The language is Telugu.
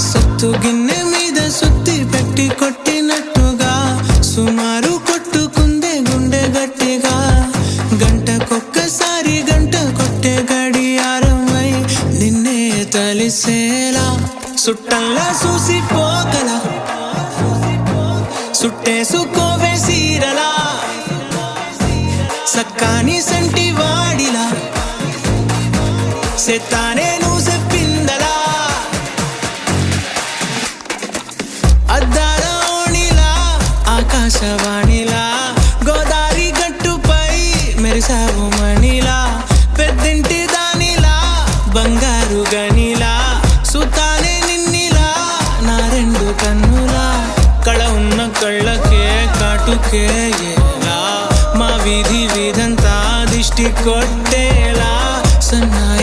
సత్తు గిన్నె మీద సుత్తి పెట్టి కొట్టినట్టుగా సుమారు కొట్టుకుందే గుండె గట్టిగా. గంటకొక్కసారి గంట కొట్టే గడియారమై నిన్నే తలిసేలా సుట్టల్లా చూసిపోగల సుట్టేసుకోవే సీరలా సక్కాని సంటి వాడిలా సెత్తానే నువ్వు చెప్పిందలా. అద్దాల ఓణిలా ఆకాశవాణిలా గోదారి గట్టుపై మెరిసావు మణిలా. పెద్దింటి దానిలా బంగారు గనిలా సుతానే నిన్నిలా నా రెండు కన్నులా. కళ ఉన్న కళ్ళకే కాటుకే ఎలా మా వీధి వీధంతా దిష్టి కొట్టేలా సన్నాయి